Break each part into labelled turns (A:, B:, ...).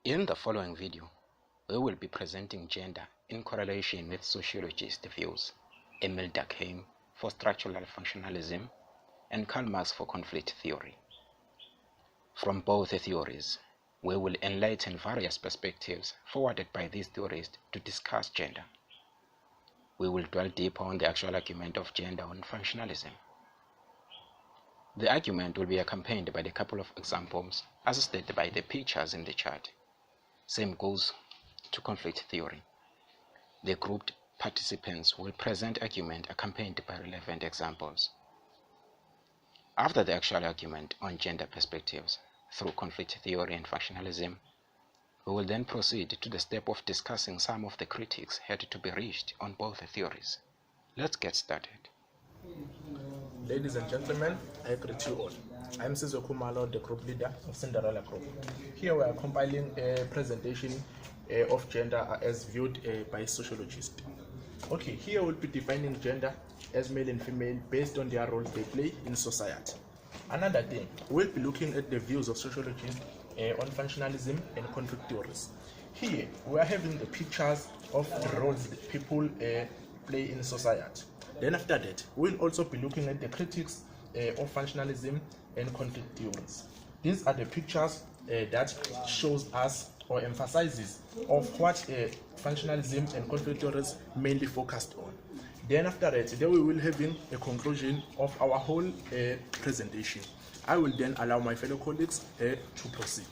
A: In the following video, we will be presenting gender in correlation with sociologist views, Emil Durkheim for structural functionalism, and Karl Marx for conflict theory. From both theories, we will enlighten various perspectives forwarded by these theorists to discuss gender. We will dwell deeper on the actual argument of gender on functionalism. The argument will be accompanied by a couple of examples as stated by the pictures in the chart. Same goes to conflict theory. The grouped participants will present argument accompanied by relevant examples. After the actual argument on gender perspectives through conflict theory and functionalism, we will then proceed to the step of discussing some of the critiques had to be reached on both theories. Let's get started.
B: Ladies and gentlemen, I greet you all. I'm Sizwe Khumalo, the group leader of Cindarella Group. Here we are compiling a presentation of gender as viewed by sociologists. Okay, here we'll be defining gender as male and female based on their role they play in society. Another thing, we'll be looking at the views of sociologists on functionalism and conflict theories. Here we are having the pictures of the roles that people play in society. Then after that, we'll also be looking at the critics of functionalism and conflict theories. These are the pictures that shows us or emphasizes of what functionalism and conflict theories mainly focused on. Then after that, then we will having a conclusion of our whole presentation. I will then allow my fellow colleagues to proceed.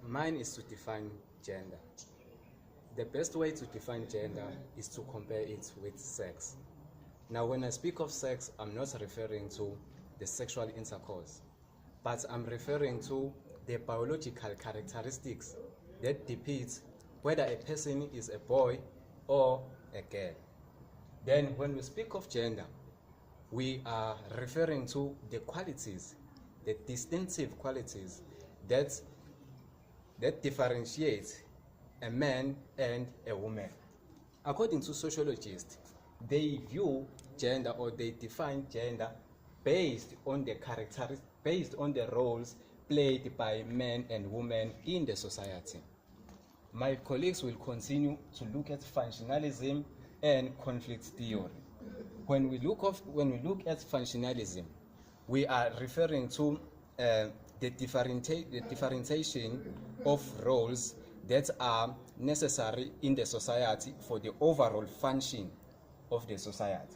C: Mine is to define gender. The best way to define gender is to compare it with sex. Now, when I speak of sex, I'm not referring to the sexual intercourse, but I'm referring to the biological characteristics that depict whether a person is a boy or a girl. Then, when we speak of gender, we are referring to the qualities, the distinctive qualities that differentiate a man and a woman. According to sociologists, they view gender or they define gender based on the roles played by men and women in the society. My colleagues will continue to look at functionalism and conflict theory. When we look at functionalism, we are referring to the differentiation of roles that are necessary in the society for the overall function of the society.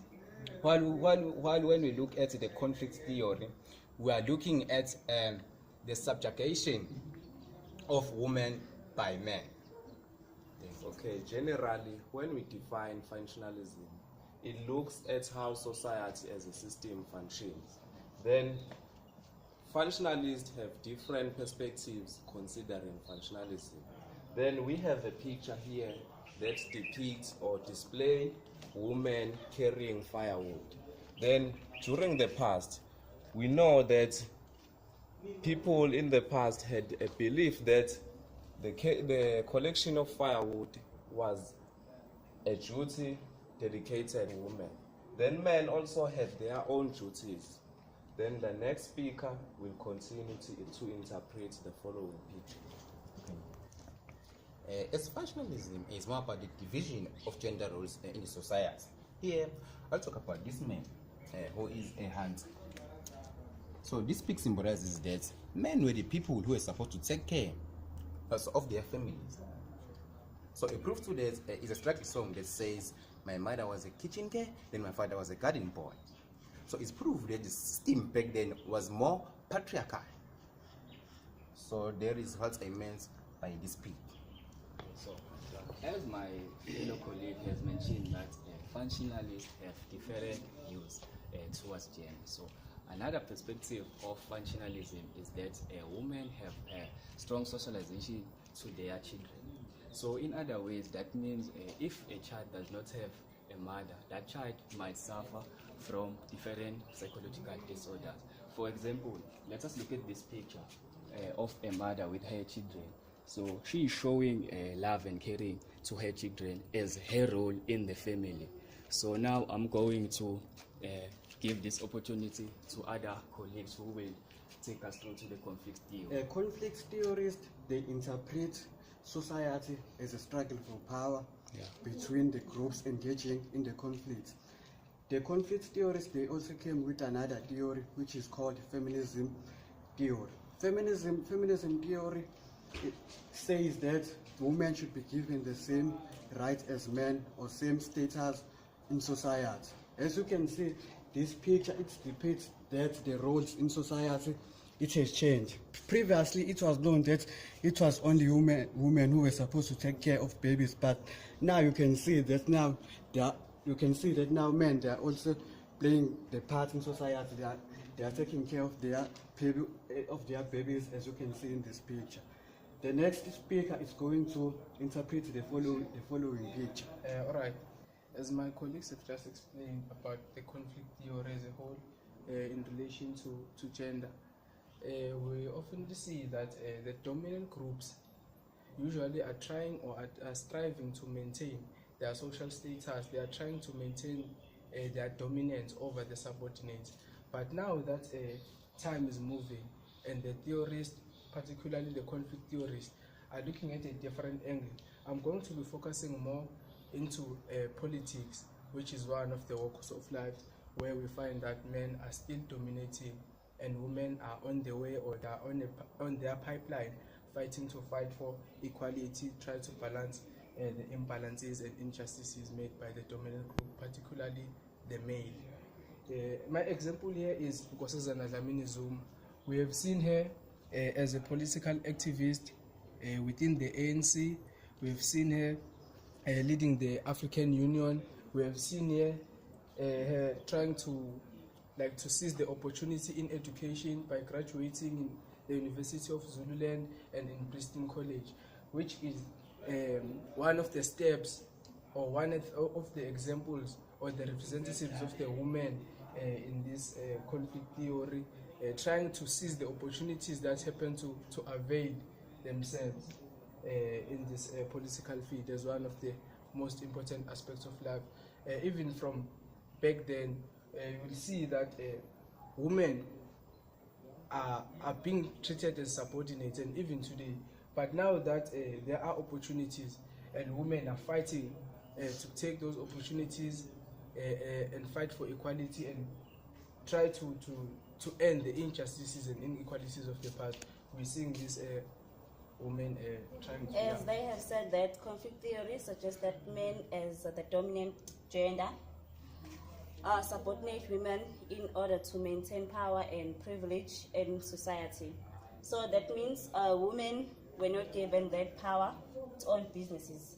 C: While when we look at the conflict theory, we are looking at the subjugation of women by men.
D: Okay, generally, when we define functionalism, it looks at how society as a system functions. Then functionalists have different perspectives considering functionalism. Then we have a picture here that depicts or displays women carrying firewood. Then during the past, we know that people in the past had a belief that the collection of firewood was a duty dedicated to women. Then men also had their own duties. Then the next speaker will continue to interpret the following picture.
E: As functionalism is more about the division of gender roles in the society. Here, I'll talk about this man who is a hunter. So this pic symbolizes that men were the people who were supposed to take care of their families. So a proof to that is a striking song that says, "My mother was a kitchen girl, then my father was a garden boy." So it's proof that the system back then was more patriarchal. So there is what I meant by this pic.
C: So, as my fellow colleague has mentioned, that functionalists have different views towards gender. So another perspective of functionalism is that women have a strong socialization to their children. So in other ways, that means if a child does not have a mother, that child might suffer from different psychological disorders. For example, let us look at this picture of a mother with her children. So she is showing love and caring to her children as her role in the family. So now I'm going to
F: give this opportunity to other colleagues who will take us through to the conflict theory.
G: Conflict theorists, they interpret society as a struggle for power between the groups engaging in the conflict. The conflict theorists, they also came with another theory which is called feminism theory. Feminism theory, it says that women should be given the same rights as men or same status in society. As you can see, this picture, it depicts that the roles in society, it has changed. Previously, it was known that it was only women who were supposed to take care of babies, but now you can see that now men, they are also playing the part in society. They are taking care of their babies, as you can see in this picture. The next speaker is going to interpret the following picture.
B: All right. As my colleagues have just explained about the conflict theory as a whole in relation to gender, we often see that the dominant groups usually are trying or are striving to maintain their social status. They are trying to maintain their dominance over the subordinates. But now that time is moving and the theorists, particularly the conflict theorists, are looking at a different angle, I'm going to be focusing more into politics, which is one of the walks of life where we find that men are still dominating and women are on the way, or they are on their pipeline fighting for equality, try to balance the imbalances and injustices made by the dominant group, particularly the male. My example here is Nkosazana Dlamini Zuma. We have seen her as a political activist within the ANC. We have seen her leading the African Union. We have seen her trying to seize the opportunity in education by graduating in the University of Zululand and in Bristol College, which is one of the steps or one of the examples or the representatives of the women in this conflict theory, trying to seize the opportunities that happen to avail themselves in this political field as one of the most important aspects of life. Even from back then, you will see that women are being treated as subordinates, and even today. But now that there are opportunities and women are fighting to take those opportunities and fight for equality and try to end the injustices and inequalities of the past, we're seeing these women trying to...
H: As they have said that conflict theory suggests that men as the dominant gender subordinate women in order to maintain power and privilege in society. So that means women were not given that power to own businesses.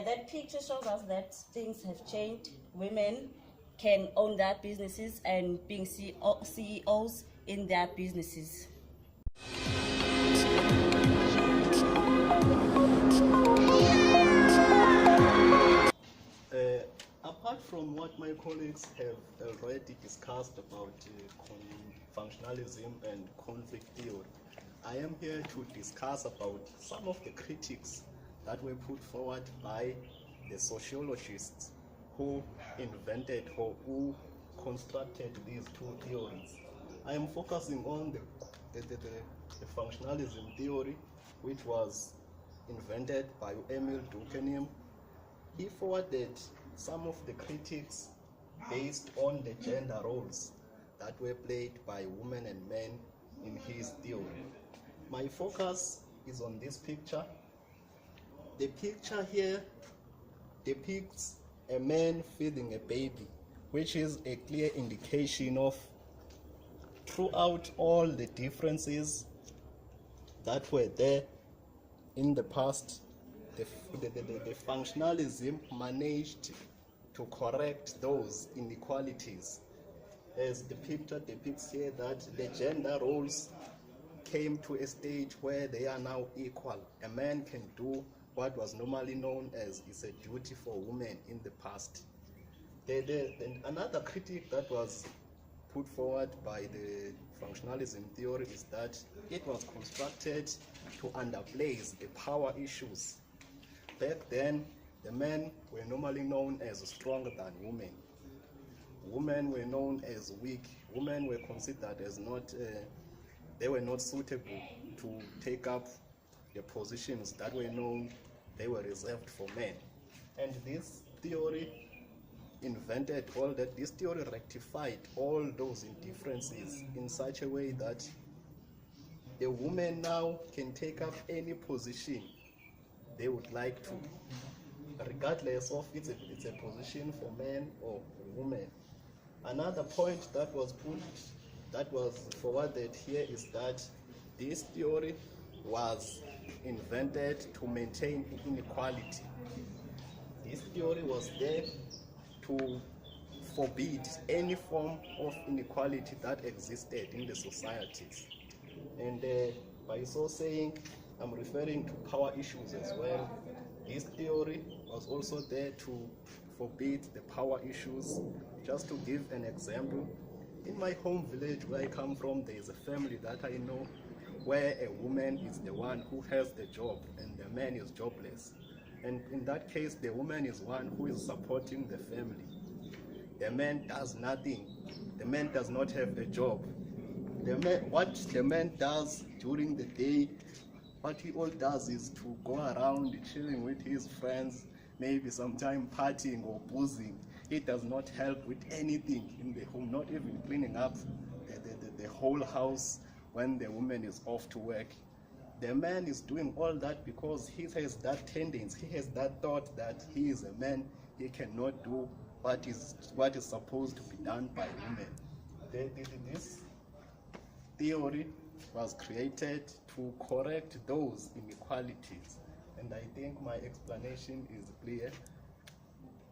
H: That picture shows us that things have changed. Women can own their businesses and being CEOs in their businesses.
I: Apart from what my colleagues have already discussed about functionalism and conflict theory, I am here to discuss about some of the critiques that were put forward by the sociologists who invented or who constructed these two theories. I am focusing on the functionalism theory, which was invented by Emil Durkheim. He forwarded some of the critiques based on the gender roles that were played by women and men in his theory. My focus is on this picture. The picture here depicts a man feeding a baby, which is a clear indication of, throughout all the differences that were there in the past, the functionalism managed to correct those inequalities. As the picture depicts here, that the gender roles came to a stage where they are now equal. A man can do what was normally known as is a duty for women in the past. Another critique that was put forward by the functionalism theory is that it was constructed to underplay the power issues. Back then, the men were normally known as stronger than women. women were known as weak. Women were considered as not, they were not suitable to take up the positions that were known, they were reserved for men. And this theory this theory rectified all those indifferences in such a way that the woman now can take up any position they would like to, regardless of it's a position for men or women. Another point that was forwarded here is that this theory was invented to maintain inequality. This theory was there to forbid any form of inequality that existed in the societies. And by so saying, I'm referring to power issues as well. This theory was also there to forbid the power issues. Just to give an example, in my home village where I come from, there is a family that I know where a woman is the one who has the job and the man is jobless. And in that case, the woman is one who is supporting the family. The man does nothing. The man does not have a job. What the man does during the day, what he all does is to go around chilling with his friends, maybe sometime partying or boozing. He does not help with anything in the home, not even cleaning up the whole house when the woman is off to work. The man is doing all that because he has that tendency, he has that thought that he is a man, he cannot do what is supposed to be done by women. This theory was created to correct those inequalities, and I think my explanation is clear.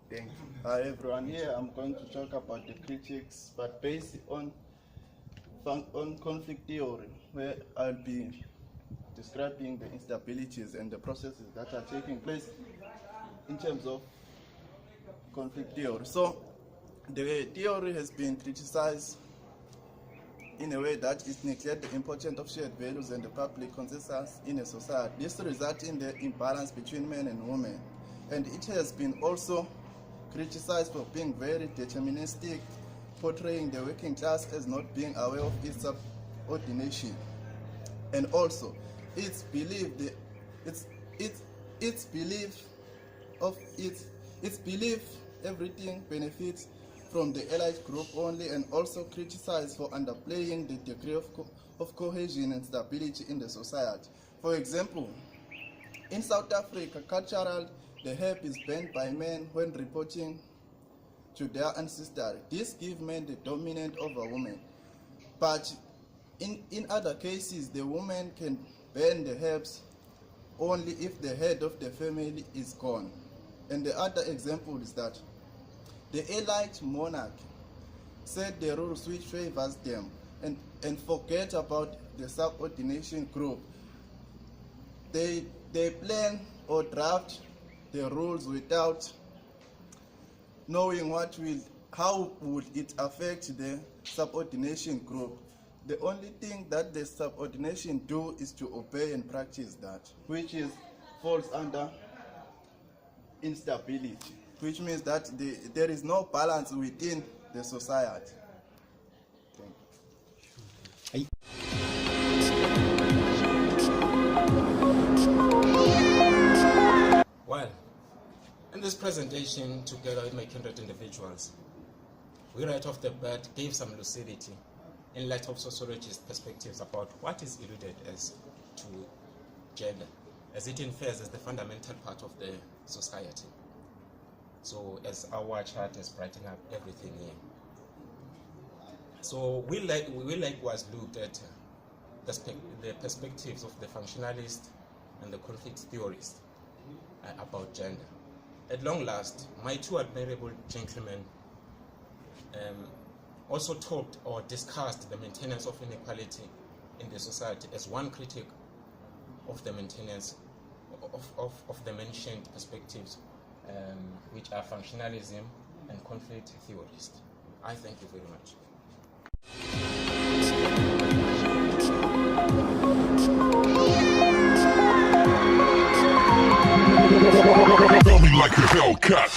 I: Thank you.
J: Hi everyone, here I'm going to talk about the critics, but based on conflict theory, where I'll be describing the instabilities and the processes that are taking place in terms of conflict theory. So the theory has been criticized in a way that it neglects the importance of shared values and the public consensus in a society. This results in the imbalance between men and women, and it has been also criticized for being very deterministic, portraying the working class as not being aware of its subordination, and also its belief everything benefits from the elite group only, and also criticized for underplaying the degree of cohesion and stability in the society. For example, in South Africa, cultural, the herb is banned by men when reporting to their ancestry. This gives men the dominant over women. But in other cases, the woman can burn the herbs only if the head of the family is gone. And the other example is that the elite monarch set the rules which favors them and forget about the subordination group. They plan or draft the rules without knowing how would it affect the subordination group. The only thing that the subordination do is to obey and practice that, which falls under instability, which means that there is no balance within the society. Thank you.
A: Well, in this presentation, together with my kindred individuals, we right off the bat gave some lucidity in light of sociologist perspectives about what is alluded as to gender, as it infers as the fundamental part of the society. So as our chart has brightened up everything here. So we likewise looked at the perspectives of the functionalist and the conflict theorists about gender. At long last, my two admirable gentlemen also talked or discussed the maintenance of inequality in the society as one critic of the maintenance of the mentioned perspectives, which are functionalism and conflict theorists. I thank you very much.
K: Tell me like a Hellcat.